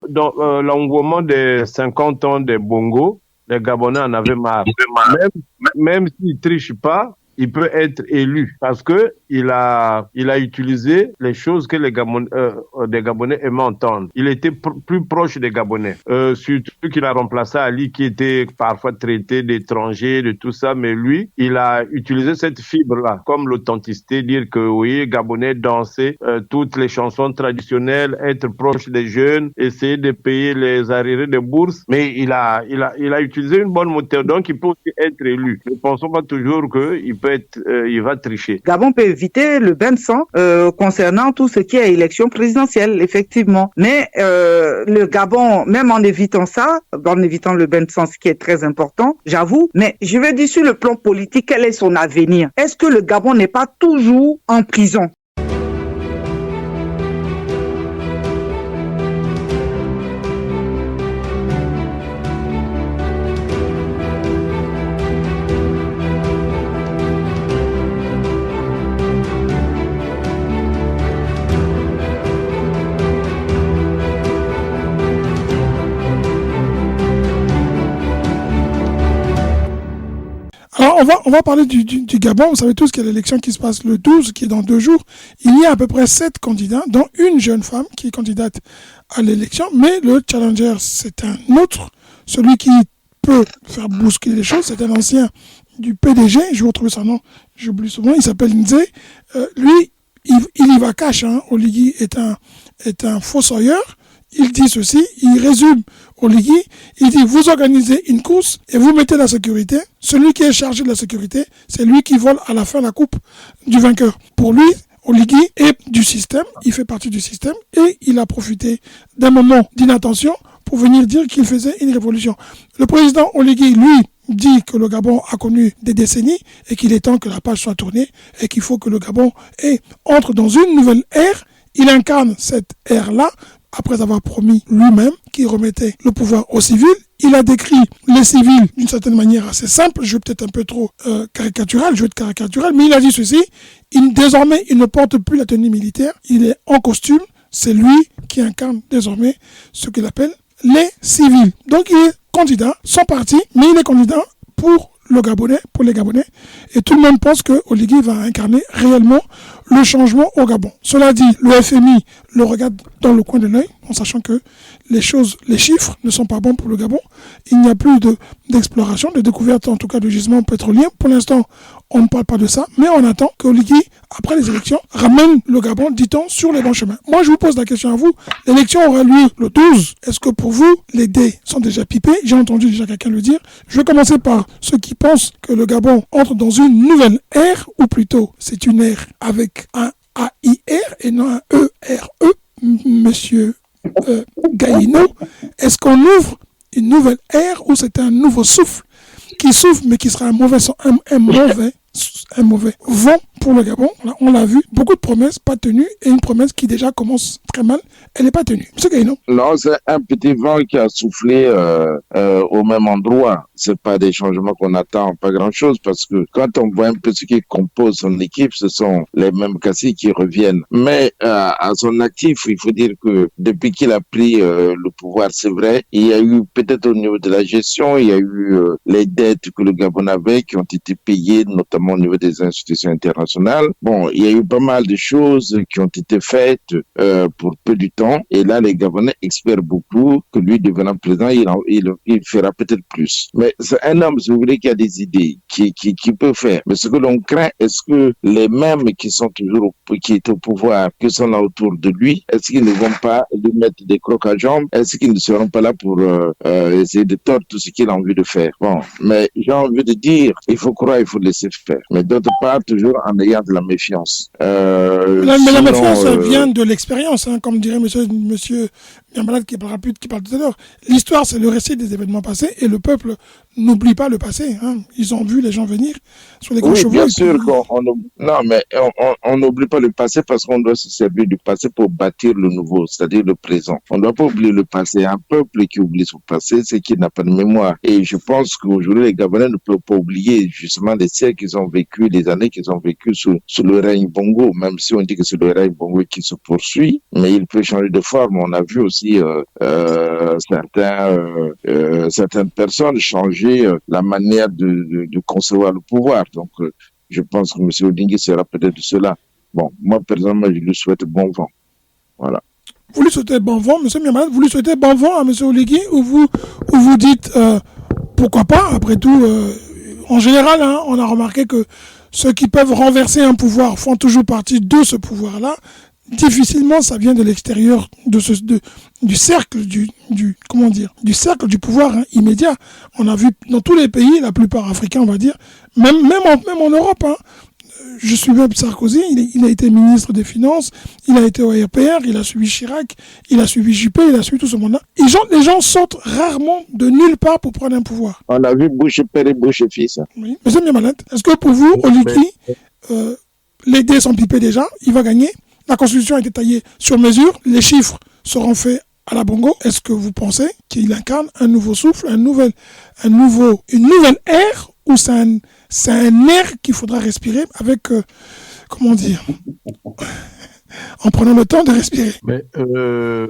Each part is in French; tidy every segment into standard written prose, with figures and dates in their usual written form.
dans l'engouement des 50 ans des Bongo, les Gabonais en avaient marre. Même s'il ne triche pas, il peut être élu parce que il a utilisé les choses que les Gabonais aimaient entendre. Il était plus proche des Gabonais. Surtout qu'il a remplacé Ali qui était parfois traité d'étranger, de tout ça, mais lui, il a utilisé cette fibre-là comme l'authenticité, dire que oui, Gabonais danser toutes les chansons traditionnelles, être proche des jeunes, essayer de payer les arriérés de bourse, mais il a utilisé une bonne méthode, donc il peut aussi être élu. Ne pensons pas toujours il va tricher. Gabon peut éviter le bain de sang concernant tout ce qui est élection présidentielle, effectivement. Mais le Gabon, même en évitant ça, en évitant le bain de sang, ce qui est très important, j'avoue, mais je veux dire sur le plan politique, quel est son avenir? Est-ce que le Gabon n'est pas toujours en prison? Alors, on va parler du Gabon. Vous savez tous qu'il y a l'élection qui se passe le 12, qui est dans 2 jours. Il y a à peu près 7 candidats, dont une jeune femme qui est candidate à l'élection. Mais le challenger, c'est un autre. Celui qui peut faire bousculer les choses, c'est un ancien du PDG. Je vais retrouver son nom, j'oublie souvent. Il s'appelle Nzé. Lui, il y va cash. Oligui est un fossoyeur. Il dit ceci, il résume Oligui, il dit vous organisez une course et vous mettez la sécurité. Celui qui est chargé de la sécurité, c'est lui qui vole à la fin la coupe du vainqueur. Pour lui, Oligui est du système, il fait partie du système et il a profité d'un moment d'inattention pour venir dire qu'il faisait une révolution. Le président Oligui, lui, dit que le Gabon a connu des décennies et qu'il est temps que la page soit tournée et qu'il faut que le Gabon entre dans une nouvelle ère. Il incarne cette ère-là après avoir promis lui-même qu'il remettait le pouvoir aux civils. Il a décrit les civils d'une certaine manière assez simple. Je vais peut-être un peu trop caricatural, mais il a dit ceci. Désormais, il ne porte plus la tenue militaire. Il est en costume. C'est lui qui incarne désormais ce qu'il appelle les civils. Donc, il est candidat, sans parti, mais il est candidat pour les Gabonais. Et tout le monde pense que Oligui va incarner réellement le changement au Gabon. Cela dit, le FMI le regarde dans le coin de l'œil, en sachant que les chiffres ne sont pas bons pour le Gabon. Il n'y a plus d'exploration, de découverte, en tout cas de gisements pétroliers. Pour l'instant, on ne parle pas de ça, mais on attend qu'Oligui, après les élections, ramène le Gabon, dit-on, sur les bons chemins. Moi, je vous pose la question à vous. L'élection aura lieu le 12. Est-ce que pour vous, les dés sont déjà pipés? J'ai entendu déjà quelqu'un le dire. Je vais commencer par ceux qui pensent que le Gabon entre dans une nouvelle ère, ou plutôt, c'est une ère avec un AIR et non un ERE, monsieur Gaïno. Est-ce qu'on ouvre une nouvelle ère ou c'est un nouveau souffle qui souffle mais qui sera un mauvais vent pour le Gabon? On l'a vu, beaucoup de promesses pas tenues et une promesse qui déjà commence très mal, elle n'est pas tenue. Monsieur Gaïno? Non, c'est un petit vent qui a soufflé au même endroit. C'est pas des changements qu'on attend, pas grand-chose, parce que quand on voit un peu ce qui compose son équipe, ce sont les mêmes caciques qui reviennent. Mais à son actif, il faut dire que depuis qu'il a pris le pouvoir, c'est vrai, il y a eu peut-être au niveau de la gestion, il y a eu les dettes que le Gabon avait qui ont été payées, notamment au niveau des institutions internationales. Bon, il y a eu pas mal de choses qui ont été faites pour peu de temps, et là, les Gabonais espèrent beaucoup que lui, devenant président, il fera peut-être plus. Mais c'est un homme, si vous voulez, qui a des idées, qui peut faire. Mais ce que l'on craint, est-ce que les mêmes qui étaient au pouvoir, qui sont là autour de lui, est-ce qu'ils ne vont pas lui mettre des crocs à jambes? Est-ce qu'ils ne seront pas là pour essayer de tordre tout ce qu'il a envie de faire? Bon, mais j'ai envie de dire, il faut croire, il faut laisser faire. Mais d'autre part, toujours en ayant de la méfiance. Mais la méfiance vient de l'expérience, comme dirait monsieur Niambalade qui parle tout à l'heure. L'histoire, c'est le récit des événements passés et le peuple n'oublie pas le passé. Ils ont vu les gens venir sur les grands chevaux. Bien sûr on n'oublie pas le passé parce qu'on doit se servir du passé pour bâtir le nouveau, c'est-à-dire le présent. On ne doit pas oublier le passé. Un peuple qui oublie son passé, c'est qu'il n'a pas de mémoire. Et je pense qu'aujourd'hui, les Gabonais ne peuvent pas oublier justement les siècles qu'ils ont vécu, les années qu'ils ont vécu sous le règne Bongo, même si on dit que c'est le règne Bongo qui se poursuit, mais il peut changer de forme. On a vu aussi aussi certaines personnes changer la manière de concevoir le pouvoir. Donc, je pense que M. Oligui sera peut-être de cela. Bon, moi, personnellement, je lui souhaite bon vent. Voilà. Vous lui souhaitez bon vent, M. Miamad, vous lui souhaitez bon vent à M. Oligui, ou vous dites pourquoi pas, après tout, en général, hein, on a remarqué que ceux qui peuvent renverser un pouvoir font toujours partie de ce pouvoir-là. Difficilement, ça vient de l'extérieur du cercle du cercle du pouvoir immédiat. On a vu dans tous les pays, la plupart africains, on va dire, même en Europe. Hein, je suivais Sarkozy, il a été ministre des Finances, il a été au RPR, il a suivi Chirac, il a suivi Juppé, il a suivi tout ce monde-là. Les gens sortent rarement de nulle part pour prendre un pouvoir. On a vu Bush père et Bush fils. Oui. Monsieur Miamalet, est-ce que pour vous, Oligui, les dés sont pipés déjà, il va gagner? La Constitution a été taillée sur mesure, les chiffres seront faits à la Bongo. Est-ce que vous pensez qu'il incarne un nouveau souffle, une nouvelle ère, ou c'est un air qu'il faudra respirer avec, en prenant le temps de respirer? Mais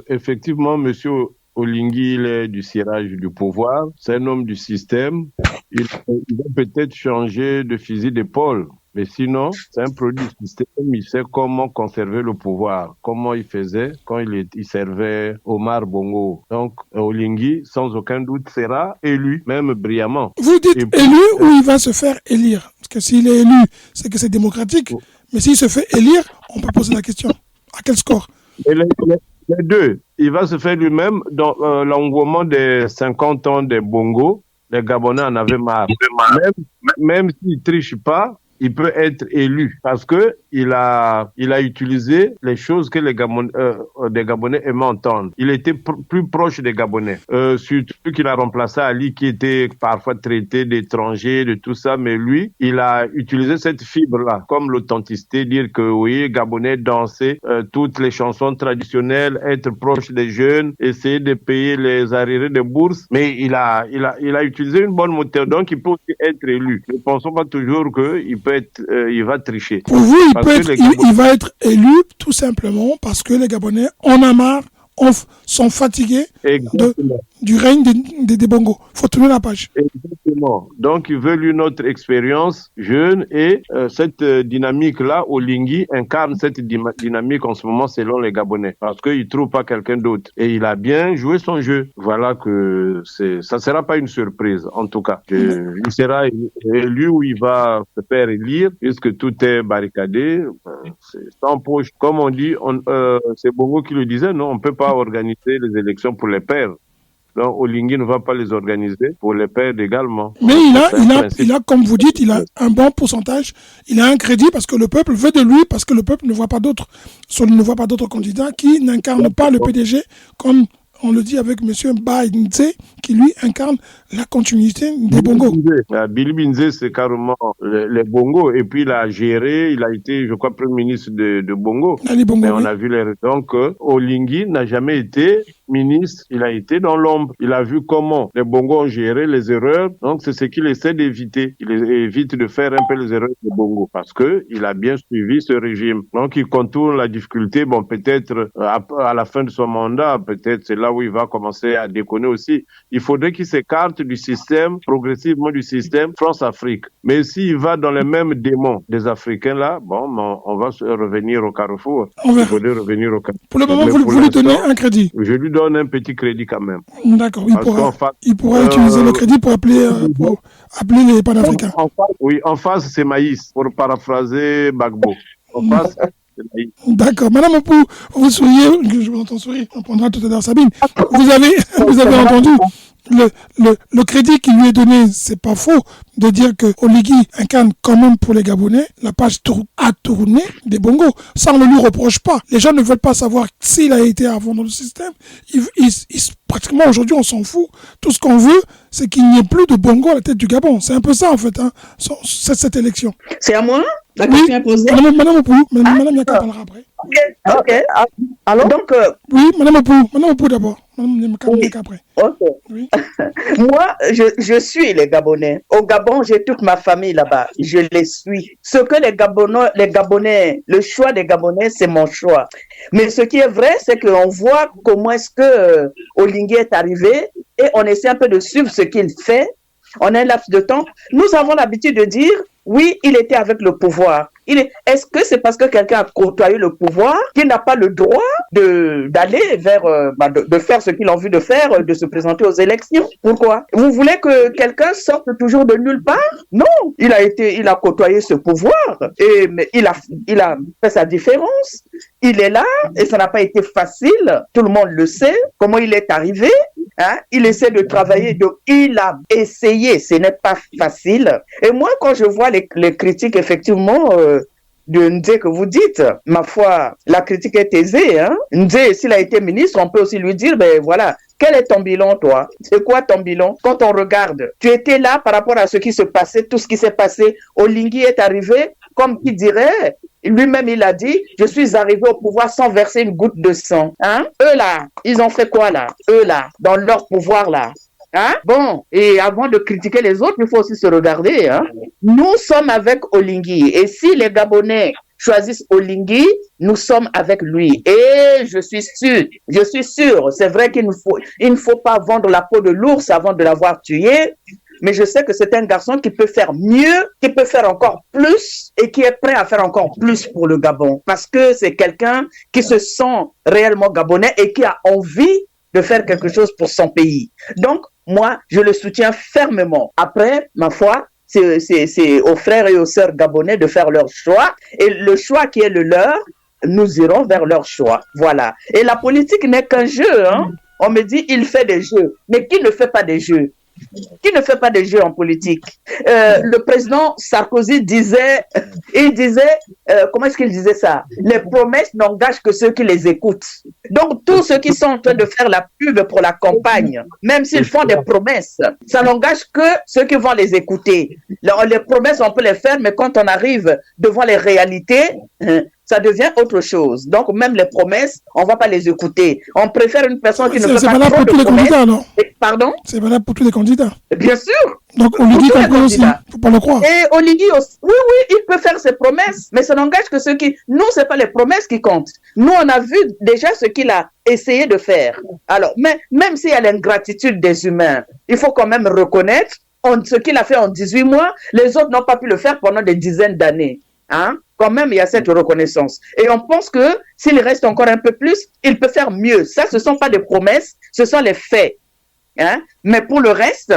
effectivement, monsieur Oligui, il est du cirage du pouvoir, c'est un homme du système, il va peut-être changer de fusil d'épaule. Mais sinon, c'est un produit du système, il sait comment conserver le pouvoir, comment il faisait quand il servait Omar Bongo. Donc, Oligui, sans aucun doute, sera élu, même brillamment. Vous dites élu ou il va se faire élire? Parce que s'il est élu, c'est que c'est démocratique. Mais s'il se fait élire, on peut poser la question. À quel score? Et les deux. Il va se faire lui-même dans l'engouement des 50 ans des Bongo. Les Gabonais en avaient marre. Même s'il ne triche pas, il peut être élu parce que il a utilisé les choses que les Gabonais aimaient entendre. Il était plus proche des Gabonais. Surtout qu'il a remplacé Ali qui était parfois traité d'étranger, de tout ça, mais lui, il a utilisé cette fibre-là comme l'authenticité, dire que oui, Gabonais danser toutes les chansons traditionnelles, être proche des jeunes, essayer de payer les arriérés de bourse, mais il a utilisé une bonne méthode, donc il peut aussi être élu. Ne pensons pas toujours il va tricher. Pour vous, il va être élu tout simplement parce que les Gabonais en ont marre, sont fatigués du règne des Bongo. Il faut tourner la page. Exactement. Donc, ils veulent une autre expérience jeune et cette dynamique-là, Oligui incarne cette dynamique en ce moment selon les Gabonais parce qu'ils ne trouvent pas quelqu'un d'autre. Et il a bien joué son jeu. Voilà que ça ne sera pas une surprise, en tout cas. Il sera élu ou il va se faire élire puisque tout est barricadé. C'est sans poche. Comme on dit, c'est Bongo qui le disait, non, on ne peut pas organiser les élections pour les perdre. Donc, Oligui ne va pas les organiser pour les perdre également. Mais il a, comme vous dites, il a un bon pourcentage. Il a un crédit parce que le peuple veut de lui, parce que le peuple ne voit pas d'autres candidats qui n'incarnent pas le PDG comme on le dit avec M. Baïnze, qui lui incarne la continuité des Bongo. Billy Binze, c'est carrément les Bongo. Et puis il a géré, il a été, je crois, Premier ministre de Bongo. Mais on a vu les... Donc, Oligui n'a jamais été ministre, il a été dans l'ombre. Il a vu comment les Bongo ont géré les erreurs. Donc, c'est ce qu'il essaie d'éviter. Il évite de faire un peu les erreurs des Bongo parce que il a bien suivi ce régime. Donc, il contourne la difficulté. Bon, peut-être à la fin de son mandat, peut-être c'est là où il va commencer à déconner aussi. Il faudrait qu'il s'écarte du système, progressivement du système France-Afrique. Mais s'il va dans les mêmes démons des Africains là, bon, on va revenir au carrefour. Il faudrait revenir au carrefour. Pour le moment, vous lui donnez un crédit. Je lui donne un petit crédit quand même. D'accord, il pourra utiliser le crédit pour appeler les panafricains. En face, c'est maïs, pour paraphraser Gbagbo. En face, c'est maïs. D'accord. Madame Opou, vous souriez, je vous entends sourire, on prendra tout à l'heure Sabine. Vous avez entendu le crédit qui lui est donné, c'est pas faux de dire que Oligui incarne quand même pour les Gabonais la page à tourner des Bongo. Ça, on ne lui reproche pas. Les gens ne veulent pas savoir s'il a été avant dans le système. Pratiquement aujourd'hui, on s'en fout. Tout ce qu'on veut, c'est qu'il n'y ait plus de Bongo à la tête du Gabon. C'est un peu ça, en fait, cette élection. C'est à moi la question est posée. Madame Opou, Madame Yaka parlera après. Ok. Alors, donc, Oui, Madame Opou d'abord. Madame Nyamaka après. ok. Oui. Moi, je suis les Gabonais. Au Gabon, j'ai toute ma famille là-bas. Je les suis. Ce que les Gabonais, le choix des Gabonais, c'est mon choix. Mais ce qui est vrai, c'est qu'on voit comment est-ce que Olingue est arrivé et on essaie un peu de suivre ce qu'il fait. En un laps de temps, nous avons l'habitude de dire, oui, il était avec le pouvoir. Est-ce que c'est parce que quelqu'un a côtoyé le pouvoir qu'il n'a pas le droit d'aller vers, de faire ce qu'il a envie de faire, de se présenter aux élections? Pourquoi? Vous voulez que quelqu'un sorte toujours de nulle part? Non, il a côtoyé ce pouvoir mais il a fait sa différence. Il est là et ça n'a pas été facile. Tout le monde le sait. Comment il est arrivé? Hein? Il essaie de travailler, donc il a essayé. Ce n'est pas facile. Et moi, quand je vois les critiques, effectivement, de Ndé que vous dites, ma foi, la critique est aisée. Hein? Ndé, s'il a été ministre, on peut aussi lui dire, ben voilà, quel est ton bilan, toi? C'est quoi ton bilan? Quand on regarde, tu étais là par rapport à ce qui se passait, tout ce qui s'est passé. Olingue est arrivé, comme qui dirait, lui-même il a dit, je suis arrivé au pouvoir sans verser une goutte de sang. Hein? Eux là, ils ont fait quoi là? Eux là, dans leur pouvoir là. Hein? Bon, et avant de critiquer les autres, il faut aussi se regarder. Hein? Nous sommes avec Olingue. Et si les Gabonais choisissent Olingue, nous sommes avec lui. Et je suis sûr, c'est vrai qu'il ne faut pas vendre la peau de l'ours avant de l'avoir tué. Mais je sais que c'est un garçon qui peut faire mieux, qui peut faire encore plus et qui est prêt à faire encore plus pour le Gabon. Parce que c'est quelqu'un qui se sent réellement gabonais et qui a envie de faire quelque chose pour son pays. Donc, moi, je le soutiens fermement. Après, ma foi, c'est aux frères et aux sœurs gabonais de faire leur choix. Et le choix qui est le leur, nous irons vers leur choix. Voilà. Et la politique n'est qu'un jeu. Hein? On me dit, il fait des jeux. Mais qui ne fait pas des jeux? Qui ne fait pas de jeux en politique? Le président Sarkozy disait, comment est-ce qu'il disait ça? Les promesses n'engagent que ceux qui les écoutent. Donc, tous ceux qui sont en train de faire la pub pour la campagne, même s'ils font des promesses, ça n'engage que ceux qui vont les écouter. Les promesses, on peut les faire, mais quand on arrive devant les réalités, ça devient autre chose. Donc, même les promesses, on ne va pas les écouter. On préfère une personne qui ne fait pas trop de promesses. Candidats, non? Pardon? C'est valable pour tous les candidats. Bien sûr. Donc, Oligui comprend aussi. Il ne faut pas le croire. Et Oligui aussi. Oui, il peut faire ses promesses, mais ça n'engage que ceux qui... Nous, ce n'est pas les promesses qui comptent. Nous, on a vu déjà ce qu'il a essayé de faire. Alors, mais même s'il y a l'ingratitude des humains, il faut quand même reconnaître ce qu'il a fait en 18 mois. Les autres n'ont pas pu le faire pendant des dizaines d'années. Hein? Quand même, il y a cette reconnaissance. Et on pense que s'il reste encore un peu plus, il peut faire mieux. Ça, ce ne sont pas des promesses, ce sont les faits. Hein? Mais pour le reste,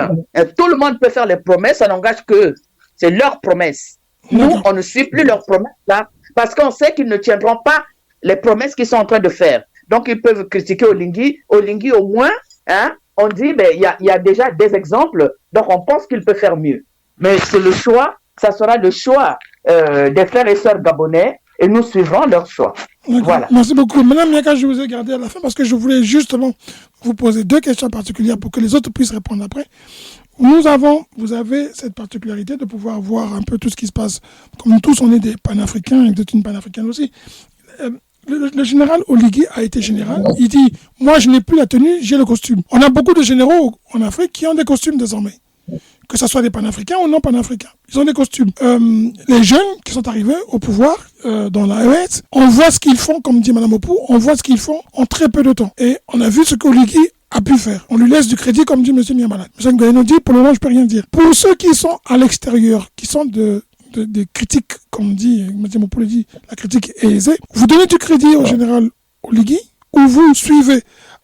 tout le monde peut faire les promesses, ça n'engage que c'est leurs promesses. Nous, on ne suit plus leurs promesses là, parce qu'on sait qu'ils ne tiendront pas les promesses qu'ils sont en train de faire. Donc, ils peuvent critiquer Oligui. Oligui, au moins, hein, on dit, ben, y a déjà des exemples, donc on pense qu'il peut faire mieux. Mais c'est le choix, ça sera le choix des frères et sœurs gabonais, et nous suivrons leur choix. Voilà. Merci beaucoup. Madame Nyaka, je vous ai gardé à la fin parce que je voulais justement vous poser 2 questions particulières pour que les autres puissent répondre après. Vous avez cette particularité de pouvoir voir un peu tout ce qui se passe. Comme tous, on est des panafricains et vous êtes une panafricaine aussi. Le général Oligui a été général. Il dit, moi je n'ai plus la tenue, j'ai le costume. On a beaucoup de généraux en Afrique qui ont des costumes désormais. Que ce soit des panafricains ou non panafricains. Ils ont des costumes. Les jeunes qui sont arrivés au pouvoir dans la ES, on voit ce qu'ils font, comme dit Mme Opou, on voit ce qu'ils font en très peu de temps. Et on a vu ce qu'Oligui a pu faire. On lui laisse du crédit, comme dit M. Miamala. M. Ngoyeno dit, pour le moment, je ne peux rien dire. Pour ceux qui sont à l'extérieur, qui sont des critiques, comme dit M. Opou le dit, la critique est aisée, vous donnez du crédit au général Oligui ou vous suivez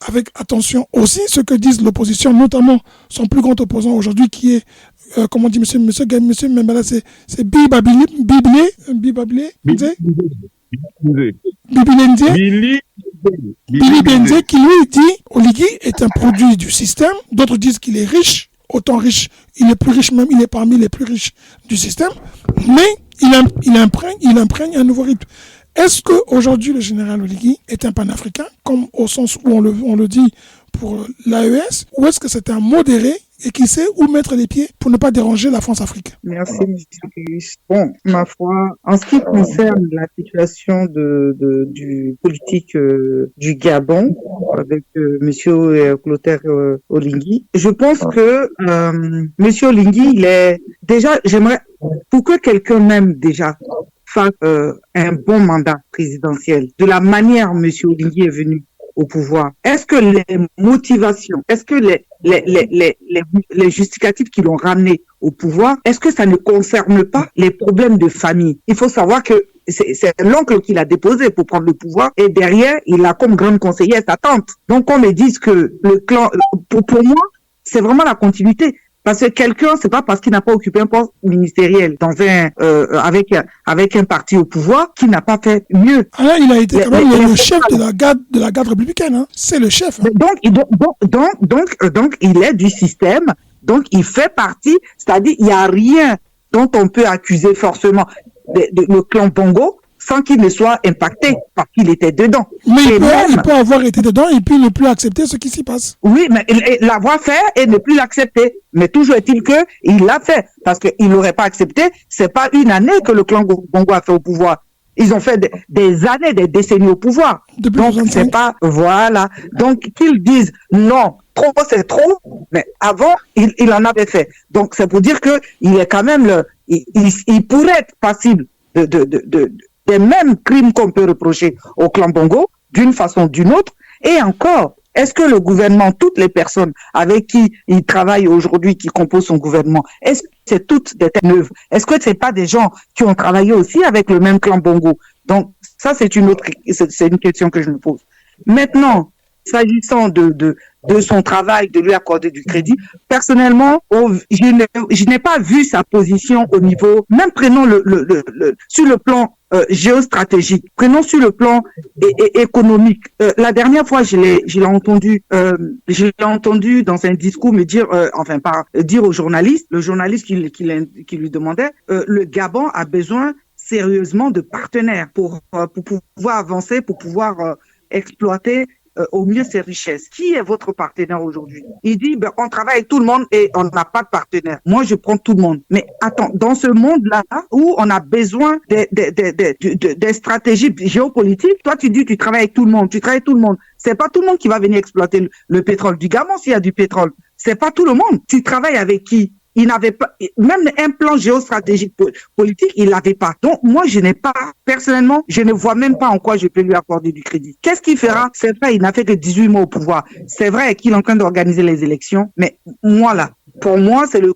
avec attention aussi ce que disent l'opposition, notamment son plus grand opposant aujourd'hui qui est, comment on dit, monsieur Mbala, c'est Bibabilé, Billy Benze, qui lui dit Oligui est un produit du système. D'autres disent qu'il est riche, autant riche, il est plus riche même, il est parmi les plus riches du système, mais il imprègne un nouveau rythme. Est-ce qu'aujourd'hui le général Oligui est un panafricain, comme au sens où on le dit pour l'AES, ou est-ce que c'est un modéré et qui sait où mettre les pieds pour ne pas déranger la France-Afrique? Merci, M. Kiris. Bon, ma foi, en ce qui concerne la situation du politique du Gabon avec M. Clotaire Oligui, je pense que M. Oligui, il est déjà, j'aimerais, pour que quelqu'un même déjà fasse un bon mandat présidentiel, de la manière M. Oligui est venu au pouvoir, est-ce que les motivations, est-ce que les justificatifs qui l'ont ramené au pouvoir, est-ce que ça ne concerne pas les problèmes de famille? Il faut savoir que c'est l'oncle qui l'a déposé pour prendre le pouvoir et derrière, il a comme grande conseillère sa tante. Donc, on me dise que le clan, pour moi, c'est vraiment la continuité. Parce que quelqu'un, c'est pas parce qu'il n'a pas occupé un poste ministériel dans avec un parti au pouvoir qu'il n'a pas fait mieux. Ah là, il a été quand même le chef de la garde républicaine, hein. C'est le chef. Hein. Donc, il est du système. Donc, il fait partie. C'est-à-dire, il n'y a rien dont on peut accuser forcément le clan Bongo sans qu'il ne soit impacté parce qu'il était dedans. Mais il peut avoir été dedans et puis ne plus accepter ce qui s'y passe. Oui, mais l'avoir fait et ne plus l'accepter. Mais toujours est-il que il l'a fait parce qu'il n'aurait pas accepté. C'est pas une année que le clan Bongo a fait au pouvoir. Ils ont fait des années, des décennies au pouvoir. Depuis donc c'est pas voilà. Donc qu'ils disent non, trop c'est trop. Mais avant il en avait fait. Donc c'est pour dire que il est quand même il pourrait être passible des mêmes crimes qu'on peut reprocher au clan Bongo, d'une façon ou d'une autre. Et encore, est-ce que le gouvernement, toutes les personnes avec qui il travaille aujourd'hui, qui composent son gouvernement, est-ce que c'est toutes des têtes neuves? Est-ce que c'est pas des gens qui ont travaillé aussi avec le même clan Bongo? Donc, ça, c'est une question que je me pose. Maintenant, s'agissant de son travail, de lui accorder du crédit, personnellement, je n'ai pas vu sa position au niveau, même prenons sur le plan géostratégique, prenons sur le plan économique. La dernière fois, je l'ai entendu dans un discours me dire, dire au journaliste, le journaliste qui lui demandait, le Gabon a besoin sérieusement de partenaires pour pouvoir avancer, pour pouvoir exploiter au mieux ses richesses. Qui est votre partenaire aujourd'hui? Il dit, on travaille avec tout le monde et on n'a pas de partenaire. Moi, je prends tout le monde. Mais attends, dans ce monde-là où on a besoin des stratégies géopolitiques, toi, tu dis, tu travailles avec tout le monde. Tu travailles avec tout le monde. C'est pas tout le monde qui va venir exploiter le pétrole du Gabon s'il y a du pétrole. C'est pas tout le monde. Tu travailles avec qui? Il n'avait pas, même un plan géostratégique politique, il l'avait pas. Donc, moi, personnellement, je ne vois même pas en quoi je peux lui accorder du crédit. Qu'est-ce qu'il fera? C'est vrai, il n'a fait que 18 mois au pouvoir. C'est vrai qu'il est en train d'organiser les élections, mais pour moi, c'est le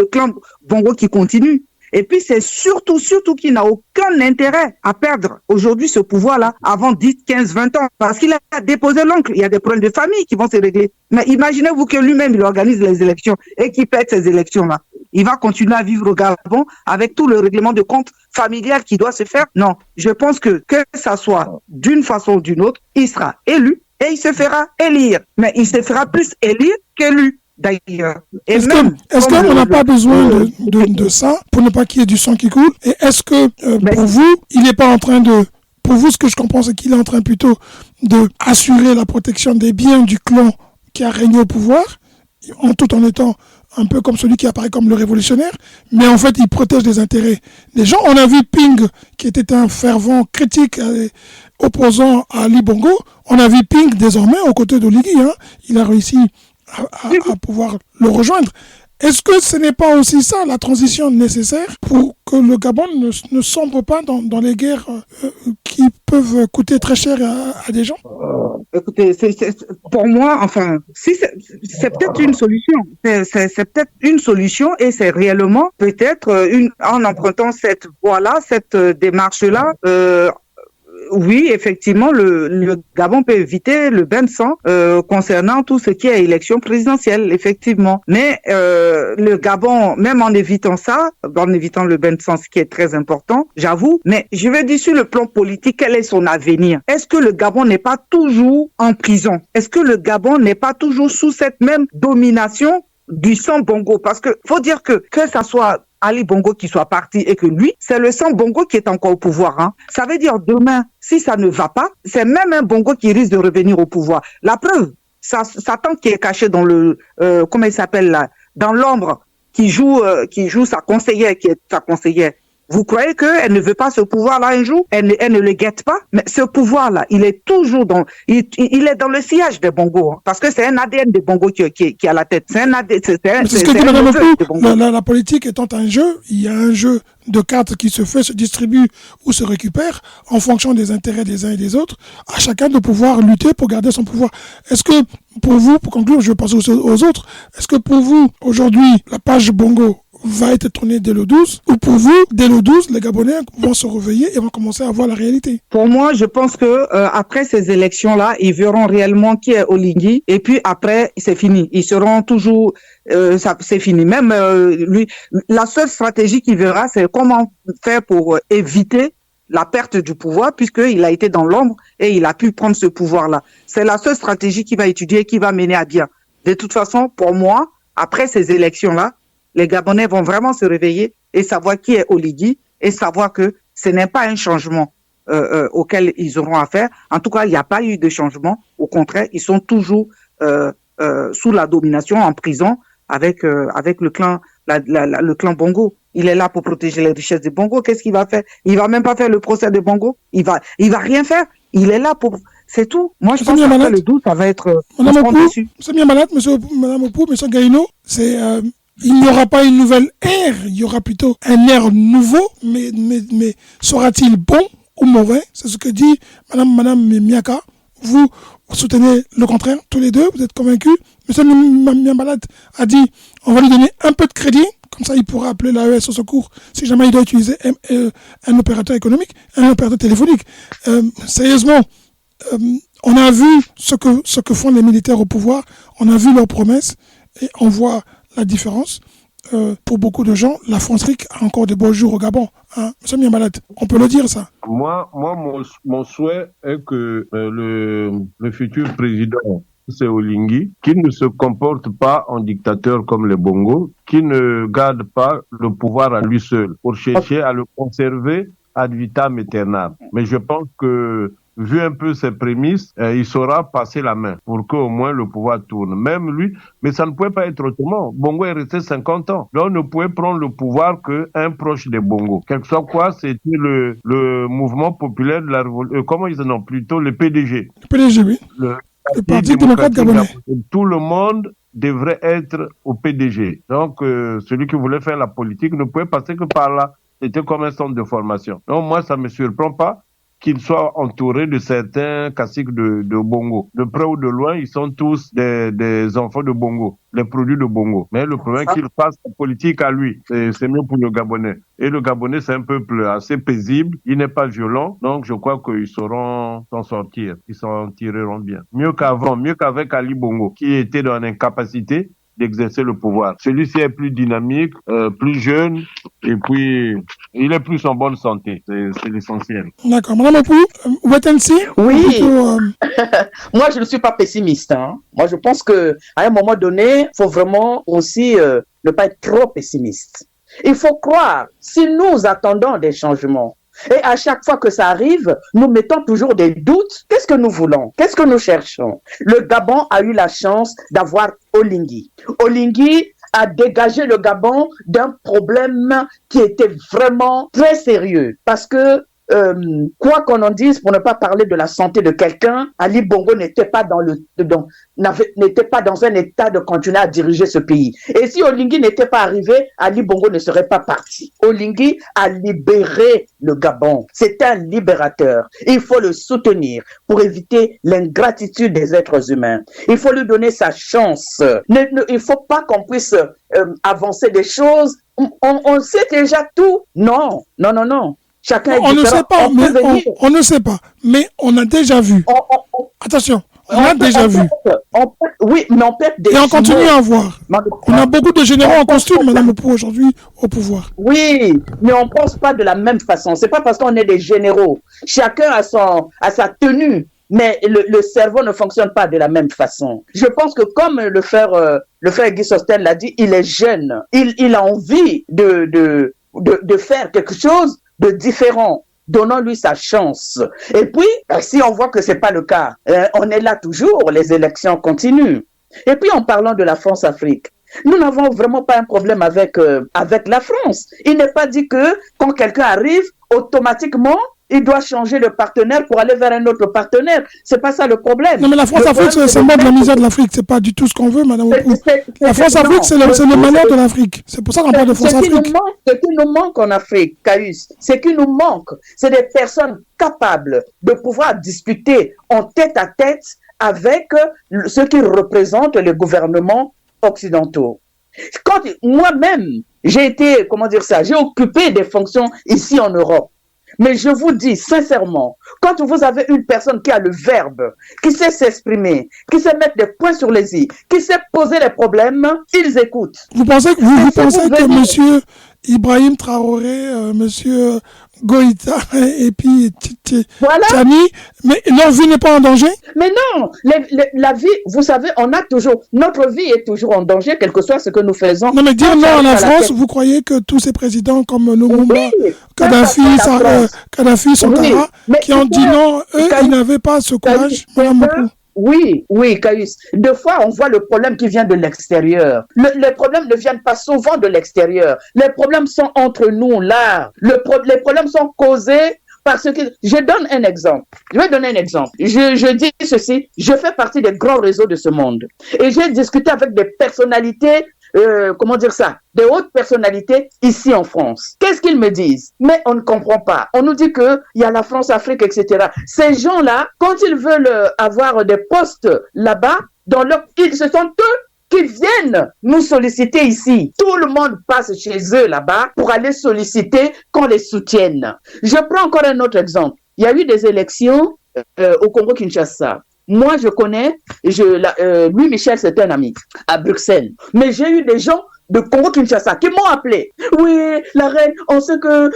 clan Bongo qui continue. Et puis, c'est surtout qu'il n'a aucun intérêt à perdre aujourd'hui ce pouvoir-là avant 10, 15, 20 ans. Parce qu'il a déposé l'oncle. Il y a des problèmes de famille qui vont se régler. Mais imaginez-vous que lui-même, il organise les élections et qu'il perd ces élections-là. Il va continuer à vivre au Gabon avec tout le règlement de compte familial qui doit se faire. Non, je pense que ça soit d'une façon ou d'une autre, il sera élu et il se fera élire. Mais il se fera plus élire qu'élu. D'ailleurs. Est-ce qu'on n'a pas besoin de ça pour ne pas qu'il y ait du sang qui coule? Et est-ce que pour vous, il n'est pas en train pour vous, ce que je comprends, c'est qu'il est en train plutôt de assurer la protection des biens du clan qui a régné au pouvoir, tout en étant un peu comme celui qui apparaît comme le révolutionnaire, mais en fait, il protège les intérêts des gens. On a vu Ping, qui était un fervent critique opposant à Ali Bongo. On a vu Ping désormais aux côtés d'Oligui. Hein. Il a réussi à pouvoir le rejoindre. Est-ce que ce n'est pas aussi ça la transition nécessaire pour que le Gabon ne sombre pas dans les guerres qui peuvent coûter très cher à des gens? Écoutez, pour moi, enfin, c'est peut-être une solution. C'est peut-être une solution et c'est réellement peut-être en empruntant cette voie-là, cette démarche-là. Oui, effectivement, le Gabon peut éviter le bain de sang concernant tout ce qui est élection présidentielle, effectivement. Mais le Gabon, même en évitant ça, en évitant le bain de sang, ce qui est très important, j'avoue. Mais je veux dire sur le plan politique, quel est son avenir? Est-ce que le Gabon n'est pas toujours en prison? Est-ce que le Gabon n'est pas toujours sous cette même domination du sang Bongo? Parce que faut dire que ça soit Ali Bongo qui soit parti et que lui, c'est le sang Bongo qui est encore au pouvoir. Hein. Ça veut dire demain, si ça ne va pas, c'est même un Bongo qui risque de revenir au pouvoir. La preuve, Satan qui est caché dans le, comment il s'appelle là, dans l'ombre, qui joue sa conseillère, qui est sa conseillère. Vous croyez qu'elle ne veut pas ce pouvoir-là un jour? Elle ne le guette pas? Mais ce pouvoir-là, il est toujours il est dans le sillage des Bongo, hein, parce que c'est un ADN des Bongo qui a la tête. C'est un ADN, c'est ce que dit Madame Opou, la politique étant un jeu, il y a un jeu de cartes qui se fait, se distribue ou se récupère en fonction des intérêts des uns et des autres, à chacun de pouvoir lutter pour garder son pouvoir. Est-ce que pour vous, pour conclure, je passe aux autres, est-ce que pour vous, aujourd'hui, la page Bongo va être tournée dès le 12, ou pour vous, dès le 12, les Gabonais vont se réveiller et vont commencer à voir la réalité? Pour moi, je pense que après ces élections-là, ils verront réellement qui est Oligui, et puis après, c'est fini. Ils seront toujours, c'est fini. Même lui, la seule stratégie qu'il verra, c'est comment faire pour éviter la perte du pouvoir, puisqu'il a été dans l'ombre et il a pu prendre ce pouvoir-là. C'est la seule stratégie qu'il va étudier et qui va mener à bien. De toute façon, pour moi, après ces élections-là, les Gabonais vont vraiment se réveiller et savoir qui est Oligui et savoir que ce n'est pas un changement auquel ils auront affaire. En tout cas, il n'y a pas eu de changement. Au contraire, ils sont toujours sous la domination, en prison, avec le clan, le clan Bongo. Il est là pour protéger les richesses des Bongo. Qu'est-ce qu'il va faire? Il va même pas faire le procès des Bongo. Il va rien faire. Il est là pour... C'est tout. Moi, je pense que le 12, ça va être... Madame Opou, c'est bien malade, Madame Opou, monsieur Gaïno, c'est... il n'y aura pas une nouvelle ère, il y aura plutôt un ère nouveau, mais sera-t-il bon ou mauvais? C'est ce que dit Madame Miaka. Vous soutenez le contraire, tous les deux, vous êtes convaincus? Monsieur Miambalad a dit, on va lui donner un peu de crédit, comme ça il pourra appeler l'AES au secours si jamais il doit utiliser un opérateur économique, un opérateur téléphonique. Sérieusement, on a vu ce que font les militaires au pouvoir, on a vu leurs promesses, et on voit la différence. Pour beaucoup de gens, la France-Rique a encore de beaux jours au Gabon. Hein, Monsieur Miambalad, on peut le dire, ça. Moi, mon souhait est que le futur président, c'est Oligui, qu'il ne se comporte pas en dictateur comme les Bongo, qui ne garde pas le pouvoir à lui seul, pour chercher à le conserver ad vitam aeternam. Mais je pense que vu un peu ses prémices, il saura passer la main pour qu'au moins le pouvoir tourne. Même lui, mais ça ne pouvait pas être autrement. Bongo est resté 50 ans. Donc on ne pouvait prendre le pouvoir qu'un proche des Bongo. Quel que soit quoi, c'était le mouvement populaire de la révolution. Comment ils en ont plutôt le PDG. Le PDG, oui. Le Parti démocrate gabonais. Tout le monde devrait être au PDG. Donc celui qui voulait faire la politique ne pouvait passer que par là. C'était comme un centre de formation. Donc moi, ça ne me surprend pas qu'il soit entouré de certains caciques de Bongo. De près ou de loin, ils sont tous des enfants de Bongo, les produits de Bongo. Mais le problème, qu'il fasse la politique à lui, c'est mieux pour le Gabonais. Et le Gabonais, c'est un peuple assez paisible, il n'est pas violent, donc je crois qu'ils sauront s'en sortir, ils s'en tireront bien. Mieux qu'avant, mieux qu'avec Ali Bongo, qui était dans l'incapacité d'exercer le pouvoir. Celui-ci est plus dynamique, plus jeune, et puis il est plus en bonne santé. C'est l'essentiel. D'accord. Madame Opou, Wetensi? Oui. Moi, je ne suis pas pessimiste. Hein. Moi, je pense que à un moment donné, il faut vraiment aussi ne pas être trop pessimiste. Il faut croire. Si nous attendons des changements, et à chaque fois que ça arrive, nous mettons toujours des doutes. Qu'est-ce que nous voulons? Qu'est-ce que nous cherchons? Le Gabon a eu la chance d'avoir Oligui. Oligui a dégagé le Gabon d'un problème qui était vraiment très sérieux. Parce que quoi qu'on en dise, pour ne pas parler de la santé de quelqu'un, Ali Bongo n'était pas n'était pas dans un état de continuer à diriger ce pays. Et si Oligui n'était pas arrivé, Ali Bongo ne serait pas parti. Oligui a libéré le Gabon. C'est un libérateur. Il faut le soutenir pour éviter l'ingratitude des êtres humains. Il faut lui donner sa chance. Il ne faut pas qu'on puisse avancer des choses. On sait déjà tout. Non. Chacun on ne sait pas, mais on ne sait pas, mais on a déjà vu. Attention, on a déjà vu. Oui, mais on perd des. Et on continue à voir. On a beaucoup de généraux en costume, Madame Opou, aujourd'hui au pouvoir. Oui, mais on ne pense pas de la même façon. C'est pas parce qu'on est des généraux. Chacun a sa tenue, mais le cerveau ne fonctionne pas de la même façon. Je pense que comme le frère Guy Sosten l'a dit, il est jeune. Il a envie de faire quelque chose de différent. donnons-lui sa chance. Et puis, si on voit que c'est pas le cas, on est là toujours, les élections continuent. Et puis, en parlant de la France-Afrique, nous n'avons vraiment pas un problème avec la France. Il n'est pas dit que quand quelqu'un arrive, automatiquement, il doit changer de partenaire pour aller vers un autre partenaire. C'est pas ça le problème. Non, mais la France-Afrique, c'est le symbole de la misère de l'Afrique. C'est pas du tout ce qu'on veut, Madame Opou. La France-Afrique, c'est le malheur de l'Afrique. C'est pour ça qu'on parle de France-Afrique. Ce qui nous manque en Afrique, Caius, ce qui nous manque, c'est des personnes capables de pouvoir discuter en tête à tête avec ceux qui représentent les gouvernements occidentaux. Quand moi-même, j'ai occupé des fonctions ici en Europe. Mais je vous dis sincèrement, quand vous avez une personne qui a le verbe, qui sait s'exprimer, qui sait mettre des points sur les i, qui sait poser les problèmes, ils écoutent. Vous pensez que monsieur Ibrahim Traoré, monsieur Goïta et puis Tchani, mais leur vie n'est pas en danger? Mais non, la vie, vous savez, notre vie est toujours en danger, quel que soit ce que nous faisons. Non, mais dire non à la France, vous croyez que tous ces présidents comme Lumumba, Kadhafi, Sankara, qui ont dit non, eux, ils n'avaient pas ce courage? Oui, Caius. Deux fois, on voit le problème qui vient de l'extérieur. Les problèmes ne viennent pas souvent de l'extérieur. Les problèmes sont entre nous, là. Les problèmes sont causés parce que... Je donne un exemple. Je vais donner un exemple. Je dis ceci. Je fais partie des grands réseaux de ce monde. Et j'ai discuté avec des personnalités... des hautes personnalités ici en France. Qu'est-ce qu'ils me disent? Mais on ne comprend pas. On nous dit qu'il y a la France-Afrique, etc. Ces gens-là, quand ils veulent avoir des postes là-bas, ce sont eux qui viennent nous solliciter ici. Tout le monde passe chez eux là-bas pour aller solliciter qu'on les soutienne. Je prends encore un autre exemple. Il y a eu des élections au Congo-Kinshasa. Moi, je connais, Louis Michel, c'est un ami, à Bruxelles. Mais j'ai eu des gens de Congo-Kinshasa qui m'ont appelé. Oui, la reine, on sait que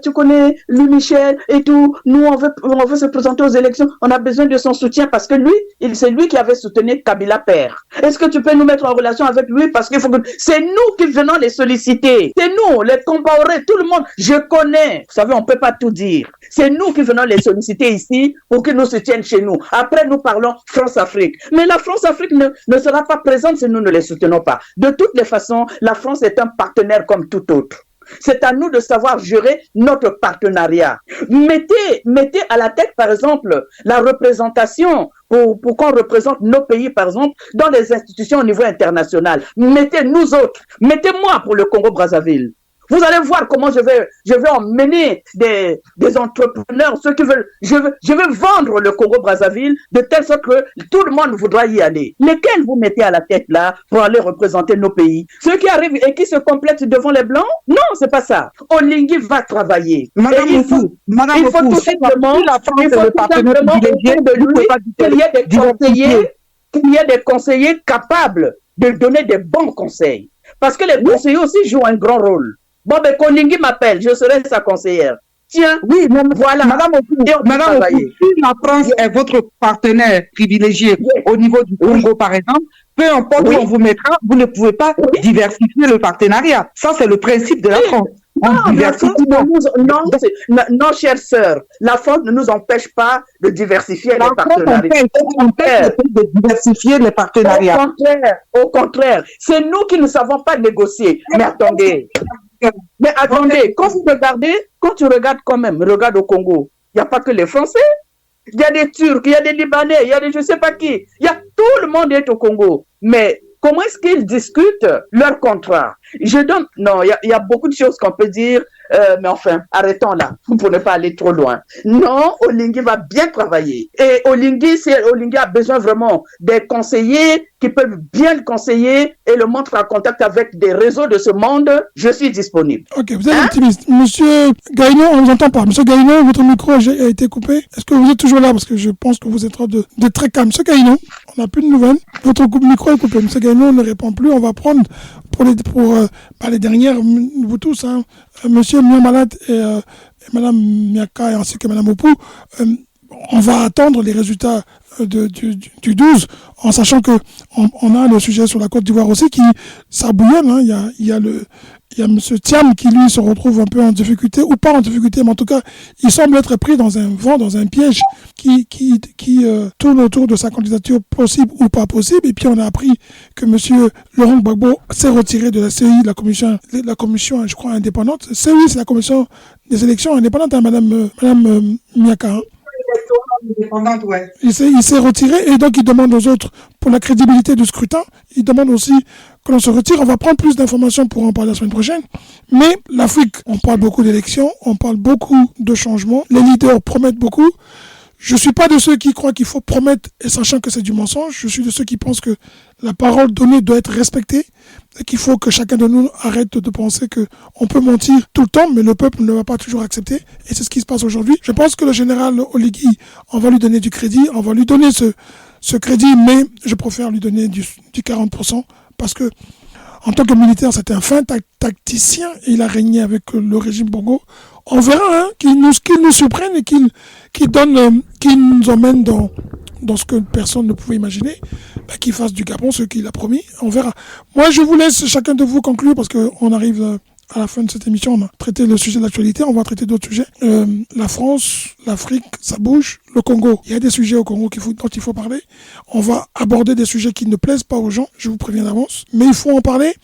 tu connais Louis Michel et tout. Nous, on veut se présenter aux élections. On a besoin de son soutien parce que c'est lui qui avait soutenu Kabila père. Est-ce que tu peux nous mettre en relation avec lui? Parce qu'il faut que... C'est nous qui venons les solliciter. C'est nous, les Compaorés, tout le monde. Je connais. Vous savez, on ne peut pas tout dire. C'est nous qui venons les solliciter ici pour qu'ils nous soutiennent chez nous. Après, nous parlons France-Afrique. Mais la France-Afrique ne sera pas présente si nous ne les soutenons pas. De toutes les façons, la France est un partenaire comme tout autre. C'est à nous de savoir gérer notre partenariat. Mettez à la tête, par exemple, la représentation pour qu'on représente nos pays, par exemple, dans les institutions au niveau international. Mettez nous autres. Mettez-moi pour le Congo-Brazzaville. Vous allez voir comment je vais emmener des entrepreneurs, ceux qui veulent, je vais vendre le Congo-Brazzaville de telle sorte que tout le monde voudra y aller. Lesquels vous mettez à la tête là pour aller représenter nos pays? Ceux qui arrivent et qui se complètent devant les Blancs? Non, c'est pas ça. Olingi va travailler. Il faut tout simplement qu'il y ait des conseillers capables de donner des bons conseils. Parce que les conseillers aussi jouent un grand rôle. Bon, ben, Kolingi m'appelle, je serai sa conseillère. Tiens, oui, voilà. Madame Opou, si la France est votre partenaire privilégié au niveau du Congo, par exemple, peu importe où on vous mettra, vous ne pouvez pas diversifier le partenariat. Ça, c'est le principe de la France. Non, chère sœur, la France ne nous empêche pas de diversifier les partenariats. De diversifier les partenariats. Au contraire, c'est nous qui ne savons pas négocier. Mais attendez, quand tu regardes quand même, regarde au Congo, il n'y a pas que les Français. Il y a des Turcs, il y a des Libanais, il y a des je ne sais pas qui. Tout le monde est au Congo. Mais comment est-ce qu'ils discutent leur contrat? Non, il y a beaucoup de choses qu'on peut dire, mais enfin, arrêtons là, pour ne pas aller trop loin. Non, Olingi va bien travailler. Et Olingi a besoin vraiment des conseillers qui peuvent bien le conseiller et le mettre en contact avec des réseaux de ce monde. Je suis disponible. Ok, vous êtes optimiste. Monsieur Gaïno, on ne vous entend pas. Monsieur Gaïno, votre micro a été coupé. Est-ce que vous êtes toujours là? Parce que je pense que vous êtes de très calme. Monsieur Gaïno, on n'a plus de nouvelles. Votre micro est coupé. Monsieur Gaïno ne répond plus. On va prendre pour les dernières, vous tous, hein, Monsieur Miamalad et Madame Miaka ainsi que Madame Opou, on va attendre les résultats du 12, en sachant que on a le sujet sur la Côte d'Ivoire aussi ça bouillonne. Hein. Il y a M. Thiam qui, lui, se retrouve un peu en difficulté, ou pas en difficulté, mais en tout cas, il semble être pris dans un vent, dans un piège qui tourne autour de sa candidature possible ou pas possible. Et puis, on a appris que M. Laurent Gbagbo s'est retiré de la CEI, la commission, je crois, indépendante. CEI, c'est la commission des élections indépendantes, hein, Madame Miaka. Hein. Ouais. Il s'est retiré et donc il demande aux autres, pour la crédibilité du scrutin, il demande aussi que l'on se retire. On va prendre plus d'informations pour en parler la semaine prochaine. Mais l'Afrique, on parle beaucoup d'élections, on parle beaucoup de changements. Les leaders promettent beaucoup. Je ne suis pas de ceux qui croient qu'il faut promettre et sachant que c'est du mensonge. Je suis de ceux qui pensent que la parole donnée doit être respectée et qu'il faut que chacun de nous arrête de penser qu'on peut mentir tout le temps, mais le peuple ne va pas toujours accepter. Et c'est ce qui se passe aujourd'hui. Je pense que le général Oligui, on va lui donner du crédit, on va lui donner ce crédit, mais je préfère lui donner du 40% parce que en tant que militaire, c'était un fin tacticien et il a régné avec le régime Bongo. On verra hein, qu'il nous surprenne et qu'il nous emmène dans ce que personne ne pouvait imaginer, qu'il fasse du Gabon ce qu'il a promis. On verra. Moi, je vous laisse chacun de vous conclure parce qu'on arrive à la fin de cette émission. On a traité le sujet de l'actualité, on va traiter d'autres sujets. La France, l'Afrique, ça bouge. Le Congo, il y a des sujets au Congo dont il faut parler. On va aborder des sujets qui ne plaisent pas aux gens, je vous préviens d'avance, mais il faut en parler.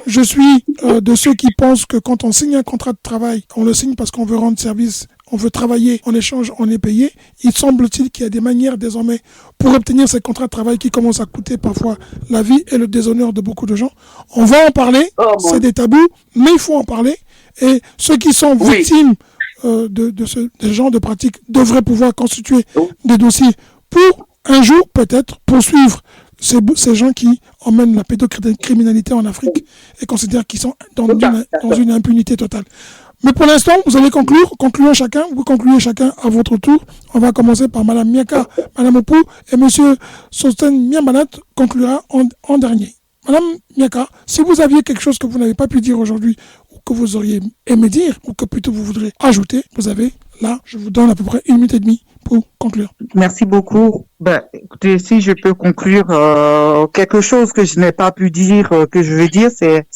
Je suis de ceux qui pensent que quand on signe un contrat de travail, on le signe parce qu'on veut rendre service, on veut travailler, en échange, on est payé. Il semble-t-il qu'il y a des manières désormais pour obtenir ces contrats de travail qui commencent à coûter parfois la vie et le déshonneur de beaucoup de gens. On va en parler, c'est des tabous, mais il faut en parler. Et ceux qui sont victimes de ce genre de pratiques devraient pouvoir constituer des dossiers pour un jour peut-être poursuivre ces gens qui emmènent la pédocriminalité en Afrique et considèrent qu'ils sont dans une impunité totale. Mais pour l'instant, vous allez conclure. Concluons chacun. Vous concluez chacun à votre tour. On va commencer par Madame Miaka, Madame Opou et Monsieur Sosten Miambanat conclura en dernier. Madame Miaka, si vous aviez quelque chose que vous n'avez pas pu dire aujourd'hui ou que vous auriez aimé dire ou que plutôt vous voudrez ajouter, vous avez là, je vous donne à peu près 1 minute et demie pour conclure. Merci beaucoup. Écoutez, si je peux conclure quelque chose que je n'ai pas pu dire, que je veux dire, c'est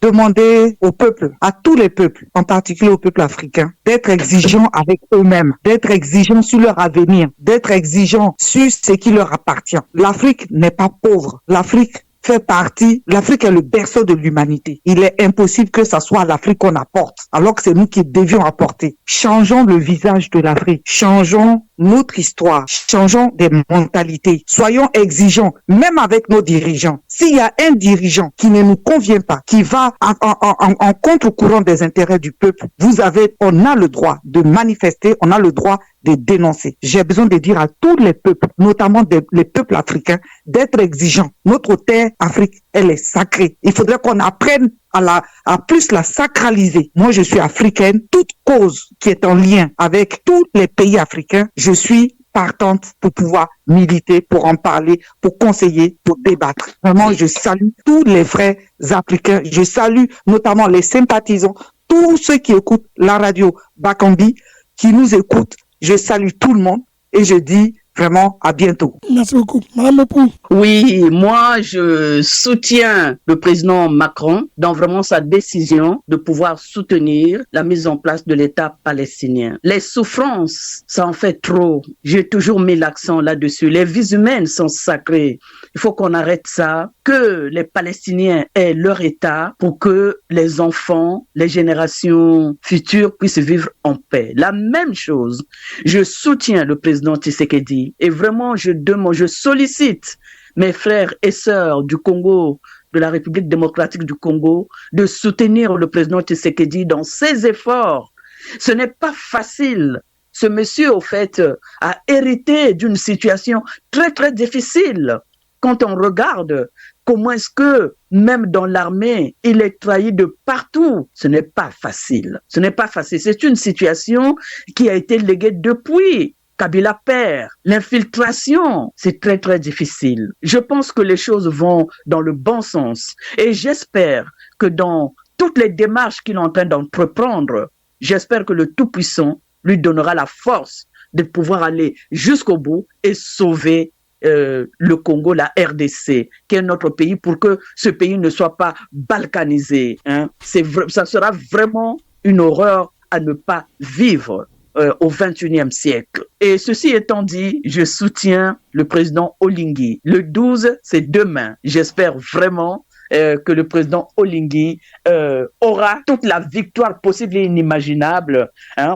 demander au peuple, à tous les peuples, en particulier au peuple africain, d'être exigeants avec eux-mêmes, d'être exigeants sur leur avenir, d'être exigeants sur ce qui leur appartient. L'Afrique n'est pas pauvre. L'Afrique est le berceau de l'humanité. Il est impossible que ça soit l'Afrique qu'on apporte, alors que c'est nous qui devions apporter. Changeons le visage de l'Afrique, changeons notre histoire, changeons des mentalités, soyons exigeants, même avec nos dirigeants. S'il y a un dirigeant qui ne nous convient pas, qui va en contre-courant des intérêts du peuple, on a le droit de manifester, on a le droit de dénoncer. J'ai besoin de dire à tous les peuples, notamment les peuples africains, d'être exigeants. Notre terre, Afrique, elle est sacrée. Il faudrait qu'on apprenne à plus la sacraliser. Moi, je suis africaine. Toute cause qui est en lien avec tous les pays africains, je suis partante pour pouvoir militer, pour en parler, pour conseiller, pour débattre. Vraiment, je salue tous les vrais Africains. Je salue notamment les sympathisants, tous ceux qui écoutent la radio Bakambi, qui nous écoutent. Je salue tout le monde et je dis vraiment à bientôt. Merci beaucoup. Madame Opou. Oui, moi je soutiens le président Macron dans vraiment sa décision de pouvoir soutenir la mise en place de l'État palestinien. Les souffrances, ça en fait trop. J'ai toujours mis l'accent là-dessus. Les vies humaines sont sacrées. Il faut qu'on arrête ça, que les Palestiniens aient leur État pour que les enfants, les générations futures puissent vivre en paix. La même chose, je soutiens le président Tshisekedi et vraiment je sollicite mes frères et sœurs du Congo, de la République démocratique du Congo, de soutenir le président Tshisekedi dans ses efforts. Ce n'est pas facile. Ce monsieur, au fait, a hérité d'une situation très, très difficile. Quand on regarde comment est-ce que, même dans l'armée, il est trahi de partout, ce n'est pas facile. Ce n'est pas facile. C'est une situation qui a été léguée depuis Kabila père. L'infiltration, c'est très, très difficile. Je pense que les choses vont dans le bon sens. Et j'espère que dans toutes les démarches qu'il est en train d'entreprendre, j'espère que le Tout-Puissant lui donnera la force de pouvoir aller jusqu'au bout et sauver le Congo, la RDC, qui est notre pays, pour que ce pays ne soit pas balkanisé. Hein. Ça sera vraiment une horreur à ne pas vivre au XXIe siècle. Et ceci étant dit, je soutiens le président Olingi. Le 12, c'est demain. J'espère vraiment que le président Olingi aura toute la victoire possible et inimaginable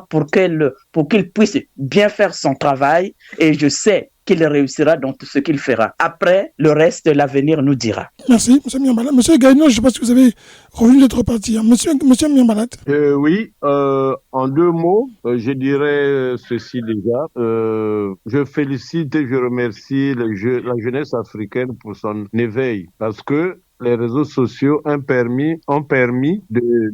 pour qu'il puisse bien faire son travail. Et je sais qu'il réussira dans tout ce qu'il fera. Après, le reste, l'avenir nous dira. Merci, M. Miambalat. M. Gagnon, je ne sais pas si vous avez revenu d'autre partie. Monsieur Miambalat. Oui, en 2 mots, je dirais ceci déjà. Je félicite et je remercie la jeunesse africaine pour son éveil, parce que les réseaux sociaux ont permis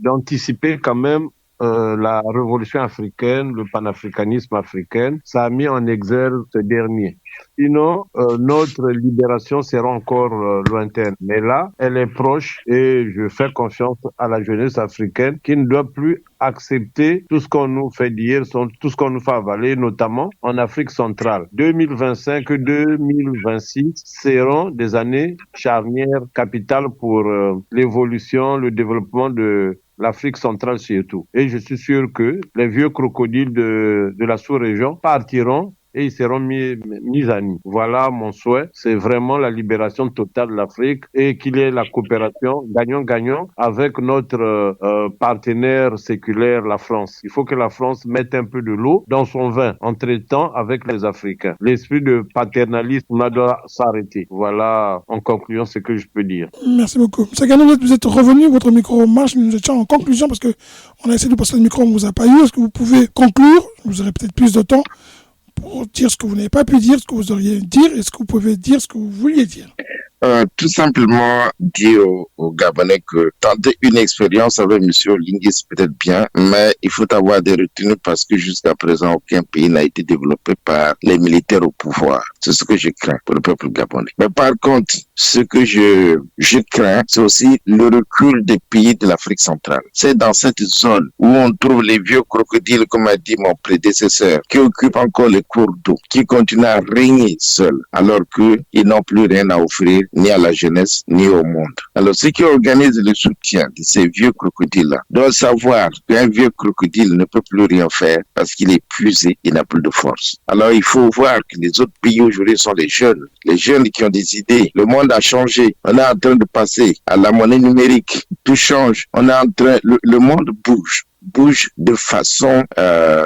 d'anticiper quand même la révolution africaine, le panafricanisme africain. Ça a mis en exergue ce dernier. Sinon, notre libération sera encore lointaine. Mais là, elle est proche et je fais confiance à la jeunesse africaine qui ne doit plus accepter tout ce qu'on nous fait dire, tout ce qu'on nous fait avaler, notamment en Afrique centrale. 2025 et 2026 seront des années charnières capitales pour l'évolution, le développement de l'Afrique centrale surtout. Et je suis sûr que les vieux crocodiles de la sous-région partiront et ils seront mis à nu. Voilà mon souhait. C'est vraiment la libération totale de l'Afrique et qu'il y ait la coopération gagnant-gagnant avec notre partenaire séculaire, la France. Il faut que la France mette un peu de l'eau dans son vin en traitant avec les Africains. L'esprit de paternalisme doit s'arrêter. Voilà, en conclusion, ce que je peux dire. Merci beaucoup. M. Gagnon, vous êtes revenu, votre micro marche, nous étions en conclusion parce qu'on a essayé de passer le micro, on ne vous a pas eu. Est-ce que vous pouvez conclure? Vous aurez peut-être plus de temps pour dire ce que vous n'avez pas pu dire, ce que vous auriez dire, et ce que vous pouvez dire, ce que vous vouliez dire. Tout simplement dire aux Gabonais que tenter une expérience avec M. Olingi, c'est peut-être bien, mais il faut avoir des retenues parce que jusqu'à présent, aucun pays n'a été développé par les militaires au pouvoir. C'est ce que je crains pour le peuple gabonais. Mais par contre, ce que je crains, c'est aussi le recul des pays de l'Afrique centrale. C'est dans cette zone où on trouve les vieux crocodiles, comme a dit mon prédécesseur, qui occupent encore les cours d'eau, qui continuent à régner seuls, alors qu'ils n'ont plus rien à offrir ni à la jeunesse, ni au monde. Alors, ceux qui organisent le soutien de ces vieux crocodiles-là doivent savoir qu'un vieux crocodile ne peut plus rien faire parce qu'il est épuisé, il n'a plus de force. Alors, il faut voir que les autres pays aujourd'hui sont les jeunes qui ont des idées. Le monde a changé. On est en train de passer à la monnaie numérique. Tout change. Le monde bouge de façon,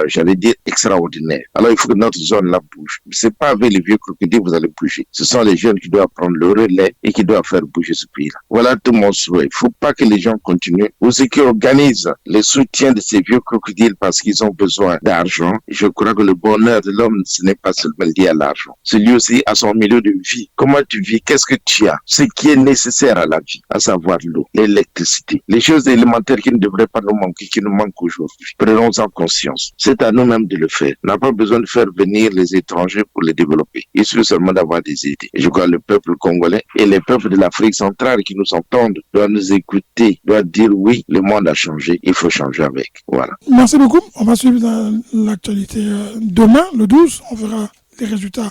j'allais dire, extraordinaire. Alors, il faut que notre zone-là bouge. C'est pas avec les vieux crocodiles que vous allez bouger. Ce sont les jeunes qui doivent prendre le relais et qui doivent faire bouger ce pays-là. Voilà tout mon souhait. Il faut pas que les gens continuent, ou ceux qui organisent les soutiens de ces vieux crocodiles parce qu'ils ont besoin d'argent. Je crois que le bonheur de l'homme, ce n'est pas seulement lié à l'argent. C'est lié aussi à son milieu de vie. Comment tu vis? Qu'est-ce que tu as? Ce qui est nécessaire à la vie, à savoir l'eau, l'électricité. Les choses élémentaires qui ne devraient pas nous manquer, qui nous manquent aujourd'hui. Prenons-en conscience. C'est à nous-mêmes de le faire. On n'a pas besoin de faire venir les étrangers pour les développer. Il suffit seulement d'avoir des idées. Et je crois que le peuple congolais et les peuples de l'Afrique centrale qui nous entendent doivent nous écouter, doivent dire oui, le monde a changé, il faut changer avec. Voilà. Merci beaucoup. On va suivre l'actualité demain, le 12. On verra les résultats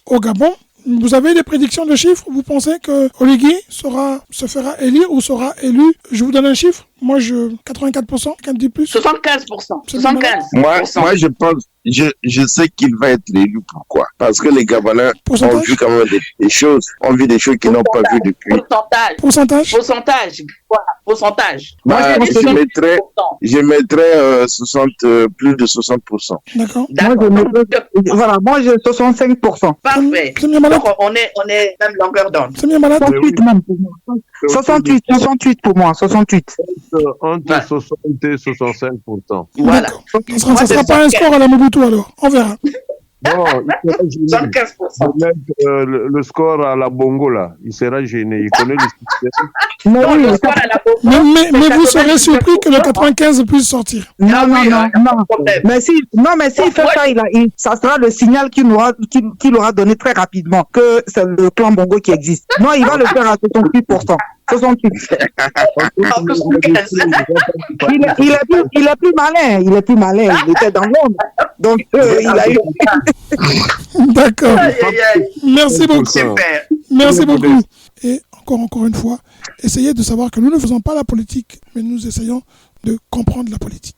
au Gabon. Vous avez des prédictions de chiffres? Vous pensez que Oligui se fera élire ou sera élu? Je vous donne un chiffre. Moi, 84%, quelqu'un dit plus? 75%. 75%. Moi, je pense, je sais qu'il va être élu. Pourquoi? Parce que les Gabonais ont vu quand même des choses, ont vu des choses qu'ils n'ont pas vues depuis. Pourcentage. Voilà, pourcentage. Moi, je mettrais plus de 60%. D'accord. Moi, j'ai 65%. Parfait. Donc, on est même longueur d'onde. C'est bien malade. 68 même pour moi. 68 pour moi, 68. Entre 60 et 65%. Voilà. Ça ne sera pas un score à la Mobutu alors. On verra. Bon, il sera gêné. 75%. Le score à la Bongo là, il sera gêné. Il connaît le système. Mais Non, oui, le soir, elle a besoin. Mais vous serez surpris que le 95 puisse sortir. non, Ah non, oui, non, pas non. de problème. Mais s'il fait ça, ça sera le signal qu'il aura donné très rapidement que c'est le clan Bongo qui existe. Non, il va le faire à 68%. 68. Il est plus malin. Il est plus malin. Il était dans l'ombre. Donc, il a eu. D'accord. Aïe, aïe, aïe. Merci beaucoup. Super. Merci beaucoup. Et encore une fois, essayez de savoir que nous ne faisons pas la politique, mais nous essayons de comprendre la politique.